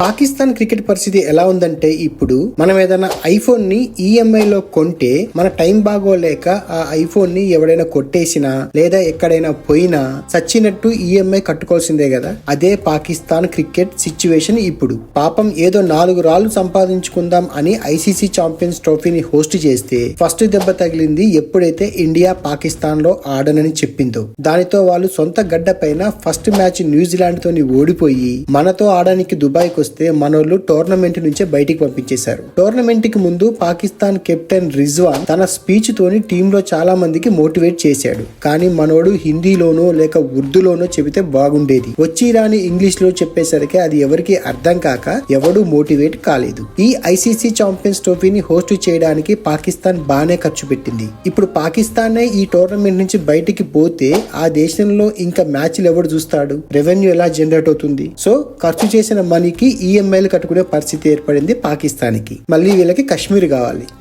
Pakistan cricket పరిస్థితి ఎలా ఉందంటే ఇప్పుడు మనం ఏదైనా ఐఫోన్ ని ఈఎంఐ లో కొంటే మన టైం బాగోలేక ఆ ఐఫోన్ ని ఎవడైనా కొట్టేసినా లేదా ఎక్కడైనా పోయినా చచ్చినట్టు ఈఎంఐ కట్టుకోవాల్సిందే కదా. అదే పాకిస్తాన్ క్రికెట్ సిచ్యువేషన్ ఇప్పుడు. పాపం ఏదో 4 రాళ్లు సంపాదించుకుందాం అని ఐసీసీ ఛాంపియన్స్ ట్రోఫీని హోస్ట్ చేస్తే ఫస్ట్ దెబ్బ తగిలింది ఎప్పుడైతే ఇండియా పాకిస్తాన్ లో ఆడనని చెప్పిందో. దానితో వాళ్ళు సొంత గడ్డ పైన ఫస్ట్ మ్యాచ్ న్యూజిలాండ్ తోని ఓడిపోయి మనతో ఆడడానికి దుబాయ్ కు మనోళ్ళు టోర్నమెంట్ నుంచే బయటికి పంపించేశారు. టోర్నమెంట్ కి ముందు పాకిస్తాన్ కెప్టెన్ రిజ్వాన్ తన స్పీచ్ తోని టీమ్ లో చాలా మందికి మోటివేట్ చేశాడు. కానీ మనోడు హిందీలోనో లేక ఉర్దూలోనో చెబితే బాగుండేది. వచ్చి రాని ఇంగ్లీష్ లో చెప్పేసరికి అది ఎవరికి అర్థం కాక ఎవడూ మోటివేట్ కాలేదు. ఈ ఐసీసీ ఛాంపియన్స్ ట్రోఫీని హోస్ట్ చేయడానికి పాకిస్తాన్ బానే ఖర్చు పెట్టింది. ఇప్పుడు పాకిస్తాన్ ఈ టోర్నమెంట్ నుంచి బయటికి పోతే ఆ దేశంలో ఇంకా మ్యాచ్లు ఎవడు చూస్తాడు? రెవెన్యూ ఎలా జనరేట్ అవుతుంది? సో ఖర్చు చేసిన మనీకి ఈఎంఐలు కట్టుకునే పరిస్థితి ఏర్పడింది పాకిస్తాన్కి. మళ్ళీ వీళ్ళకి కశ్మీర్ కావాలి.